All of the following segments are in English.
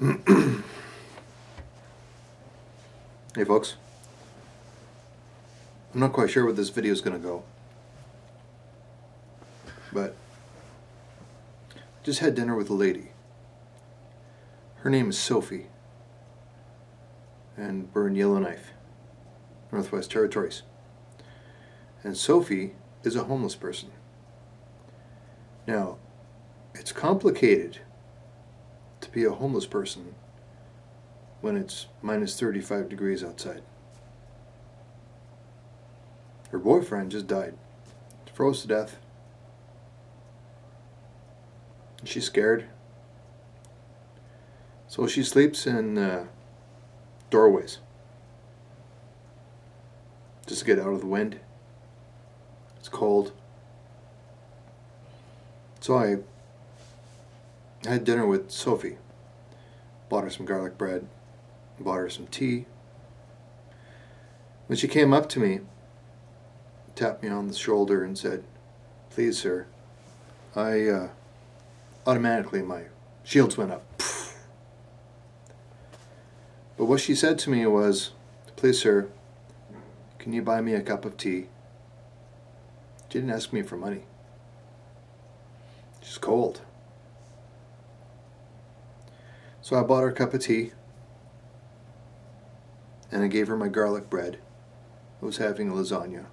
Hey folks, I'm not quite sure where this video is going to go, but just had dinner with a lady. Her name is Sophie, and we're in Yellowknife, Northwest Territories. And Sophie is a homeless person. Now, it's complicated to be a homeless person when it's minus 35 degrees outside. Her boyfriend just died. Froze to death. She's scared. So she sleeps in doorways. Just to get out of the wind. It's cold. So I had dinner with Sophie. Bought her some garlic bread. Bought her some tea. When she came up to me, tapped me on the shoulder and said, "Please, sir," automatically my shields went up. But what she said to me was, "Please, sir, can you buy me a cup of tea?" She didn't ask me for money. She's cold. So I bought her a cup of tea, and I gave her my garlic bread. I was having a lasagna.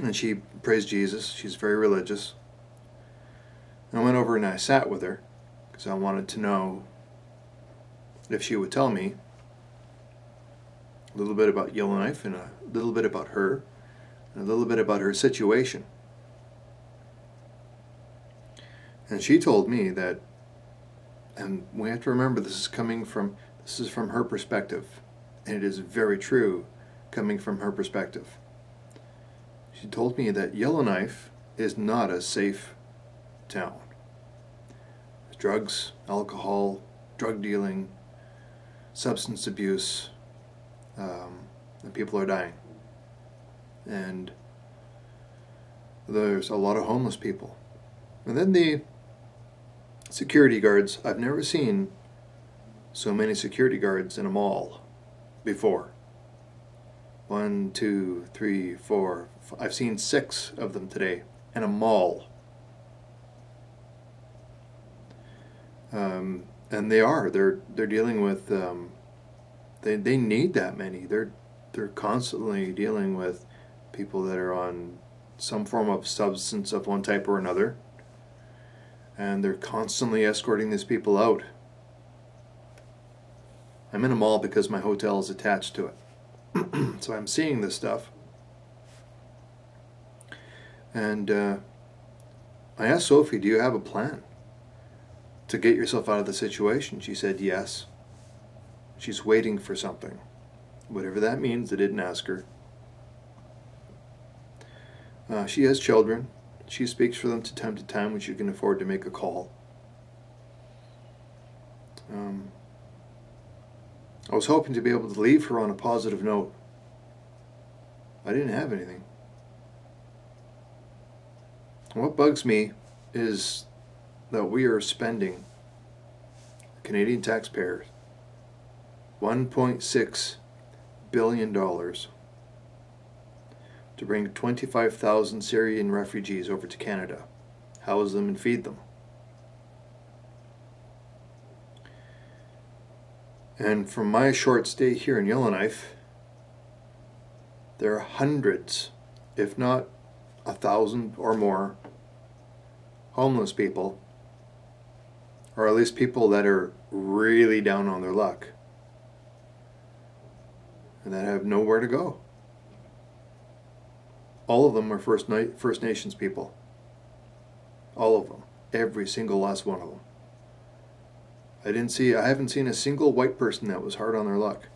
And she praised Jesus. She's very religious. And I went over and I sat with her because I wanted to know if she would tell me a little bit about Yellowknife and a little bit about her and a little bit about her situation. And she told me that, and we have to remember this is from her perspective, and it is very true coming from her perspective. She told me that Yellowknife is not a safe town. There's drugs, alcohol, drug dealing, substance abuse, and people are dying. And there's a lot of homeless people. And then the security guards. I've never seen so many security guards in a mall before. 1, 2, 3, 4. I've seen 6 of them today in a mall. And they're dealing with they need that many. They're constantly dealing with people that are on some form of substance of one type or another. And they're constantly escorting these people out. I'm in a mall because my hotel is attached to it. So I'm seeing this stuff. And I asked Sophie, "Do you have a plan to get yourself out of the situation?" She said yes. She's waiting for something. Whatever that means, I didn't ask her. She has children. She speaks for them to time when she can afford to make a call. I was hoping to be able to leave her on a positive note. I didn't have anything. And what bugs me is that we are spending, Canadian taxpayers, $1.6 billion to bring 25,000 Syrian refugees over to Canada, house them and feed them. And from my short stay here in Yellowknife, there are hundreds, if not 1,000 or more, homeless people, or at least people that are really down on their luck, and that have nowhere to go. All of them are First Nations people. All of them. Every single last one of them. I haven't seen a single white person that was hard on their luck.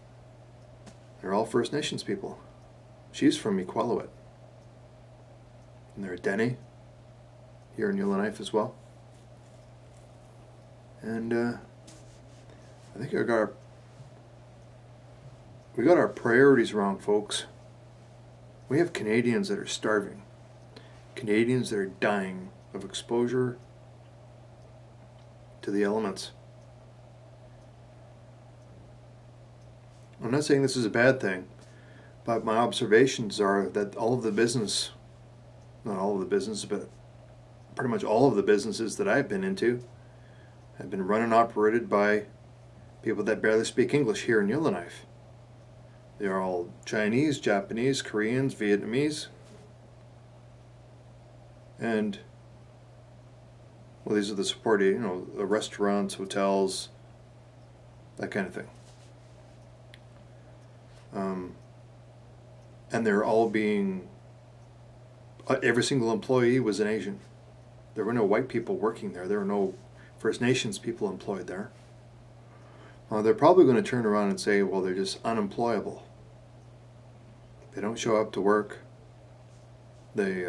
They're all First Nations people. She's from Iqaluit. And they're a Dene here in Yellowknife as well. And I think we got our priorities wrong, folks. We have Canadians that are starving. Canadians that are dying of exposure to the elements. I'm not saying this is a bad thing, but my observations are that all of the business, not all of the business, but pretty much all of the businesses that I've been into have been run and operated by people that barely speak English here in Yellowknife. They are all Chinese, Japanese, Koreans, Vietnamese, and well, these are the supporting, you know, the restaurants, hotels, that kind of thing. And they're all being, every single employee was an Asian. There were no white people working there. There were no First Nations people employed there. They're probably going to turn around and say, well, they're just unemployable. They don't show up to work. They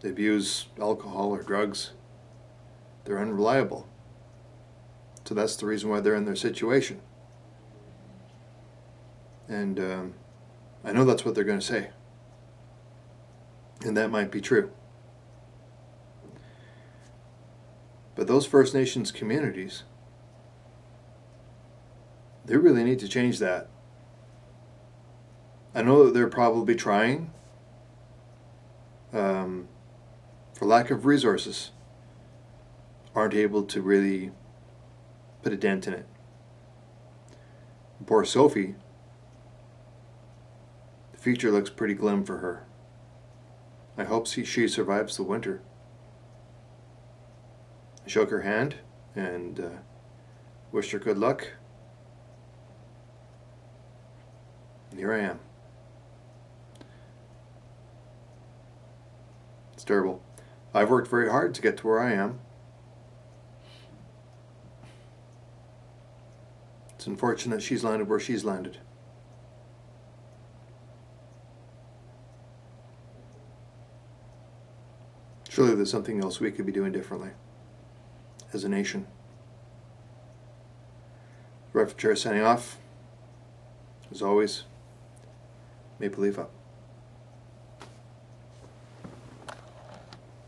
abuse alcohol or drugs. They're unreliable. So that's the reason why they're in their situation. And I know that's what they're going to say. And that might be true. But those First Nations communities, they really need to change that. I know that they're probably trying, for lack of resources, aren't able to really put a dent in it. Poor Sophie, the future looks pretty glim for her. I hope she survives the winter. I shook her hand and wished her good luck. And here I am. It's terrible. I've worked very hard to get to where I am. It's unfortunate she's landed where she's landed. Surely there's something else we could be doing differently as a nation. Refuge signing off. As always, Maple Leaf up.